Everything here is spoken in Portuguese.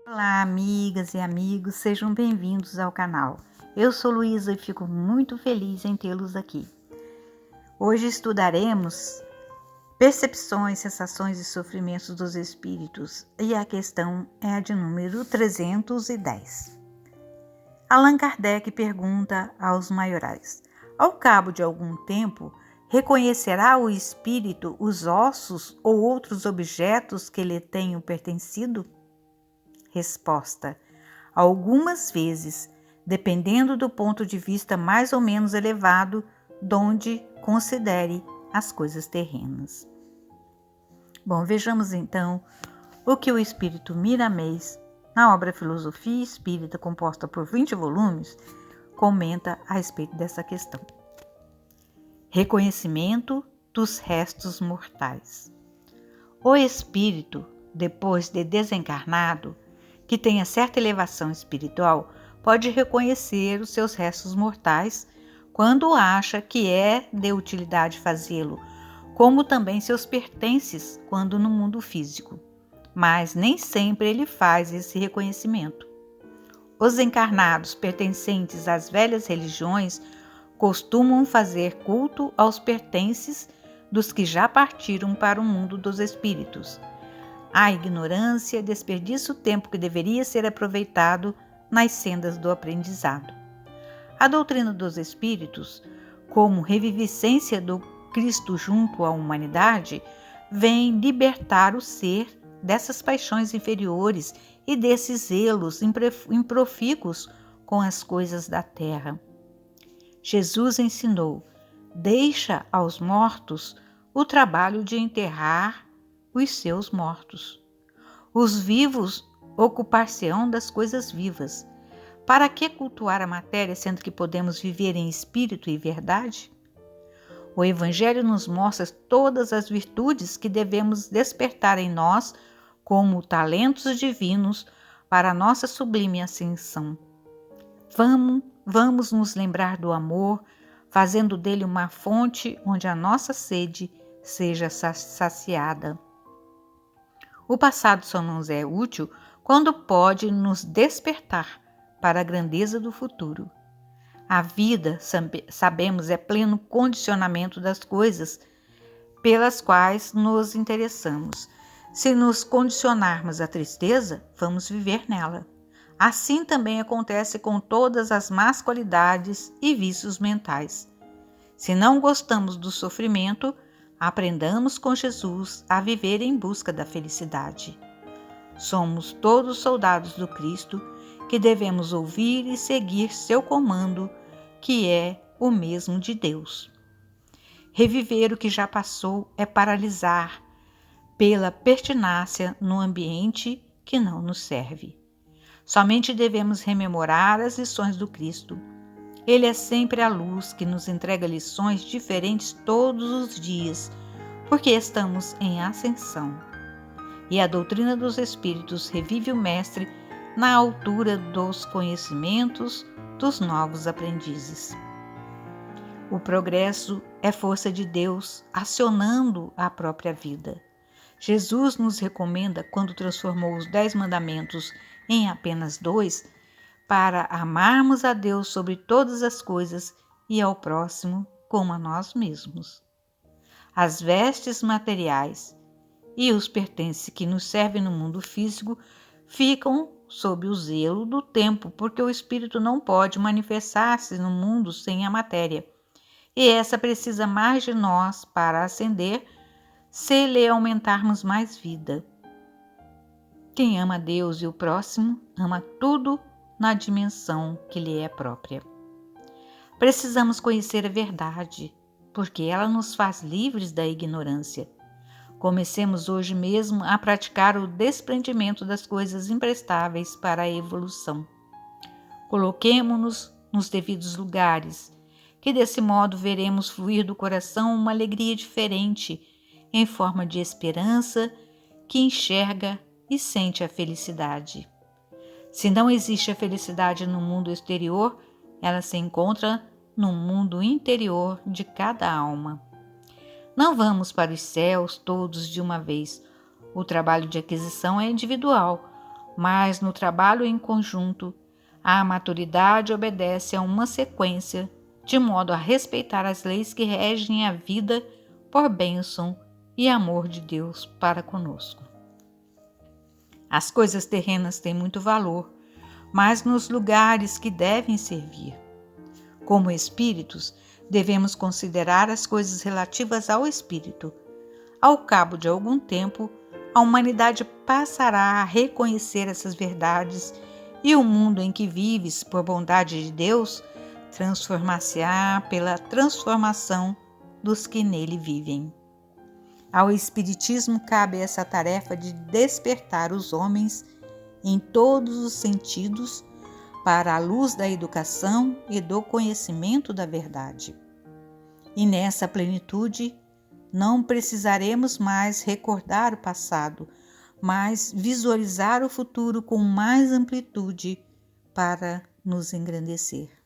Olá, amigas e amigos, sejam bem-vindos ao canal. Eu sou Luísa e fico muito feliz em tê-los aqui. Hoje estudaremos percepções, sensações e sofrimentos dos espíritos e a questão é a de número 310. Allan Kardec pergunta aos maiorais: ao cabo de algum tempo, reconhecerá o espírito os ossos ou outros objetos que lhe tenham pertencido? Resposta: algumas vezes, dependendo do ponto de vista mais ou menos elevado, donde considere as coisas terrenas. Bom, vejamos então o que o espírito Miramês, na obra Filosofia Espírita, composta por 20 volumes, comenta a respeito dessa questão. Reconhecimento dos restos mortais. O espírito, depois de desencarnado, que tenha certa elevação espiritual, pode reconhecer os seus restos mortais quando acha que é de utilidade fazê-lo, como também seus pertences quando no mundo físico. Mas nem sempre ele faz esse reconhecimento. Os encarnados pertencentes às velhas religiões costumam fazer culto aos pertences dos que já partiram para o mundo dos espíritos. A ignorância desperdiça o tempo que deveria ser aproveitado nas sendas do aprendizado. A doutrina dos espíritos, como reviviscência do Cristo junto à humanidade, vem libertar o ser dessas paixões inferiores e desses zelos improfícuos com as coisas da terra. Jesus ensinou: deixa aos mortos o trabalho de enterrar os seus mortos. Os vivos ocupar-se-ão das coisas vivas. Para que cultuar a matéria, sendo que podemos viver em espírito e verdade? O Evangelho nos mostra todas as virtudes que devemos despertar em nós como talentos divinos para a nossa sublime ascensão. Vamos nos lembrar do amor, fazendo dele uma fonte onde a nossa sede seja saciada. O passado só nos é útil quando pode nos despertar para a grandeza do futuro. A vida, sabemos, é pleno condicionamento das coisas pelas quais nos interessamos. Se nos condicionarmos à tristeza, vamos viver nela. Assim também acontece com todas as más qualidades e vícios mentais. Se não gostamos do sofrimento, aprendamos com Jesus a viver em busca da felicidade. Somos todos soldados do Cristo que devemos ouvir e seguir seu comando, que é o mesmo de Deus. Reviver o que já passou é paralisar pela pertinácia no ambiente que não nos serve. Somente devemos rememorar as lições do Cristo. Ele é sempre a luz que nos entrega lições diferentes todos os dias, porque estamos em ascensão. E a doutrina dos Espíritos revive o Mestre na altura dos conhecimentos dos novos aprendizes. O progresso é força de Deus acionando a própria vida. Jesus nos recomenda, quando transformou os 10 mandamentos em apenas 2, para amarmos a Deus sobre todas as coisas e ao próximo como a nós mesmos. As vestes materiais e os pertences que nos servem no mundo físico ficam sob o zelo do tempo, porque o espírito não pode manifestar-se no mundo sem a matéria, e essa precisa mais de nós para ascender se lhe aumentarmos mais vida. Quem ama Deus e o próximo, ama tudo na dimensão que lhe é própria. Precisamos conhecer a verdade, porque ela nos faz livres da ignorância. Comecemos hoje mesmo a praticar o desprendimento das coisas imprestáveis para a evolução. Coloquemo-nos nos devidos lugares, que desse modo veremos fluir do coração uma alegria diferente, em forma de esperança, que enxerga e sente a felicidade. Se não existe a felicidade no mundo exterior, ela se encontra no mundo interior de cada alma. Não vamos para os céus todos de uma vez. O trabalho de aquisição é individual, mas no trabalho em conjunto, a maturidade obedece a uma sequência, de modo a respeitar as leis que regem a vida por bênção e amor de Deus para conosco. As coisas terrenas têm muito valor, mas nos lugares que devem servir. Como espíritos, devemos considerar as coisas relativas ao espírito. Ao cabo de algum tempo, a humanidade passará a reconhecer essas verdades e o mundo em que vives, por bondade de Deus, transformar-se-á pela transformação dos que nele vivem. Ao Espiritismo cabe essa tarefa de despertar os homens em todos os sentidos para a luz da educação e do conhecimento da verdade. E nessa plenitude, não precisaremos mais recordar o passado, mas visualizar o futuro com mais amplitude para nos engrandecer.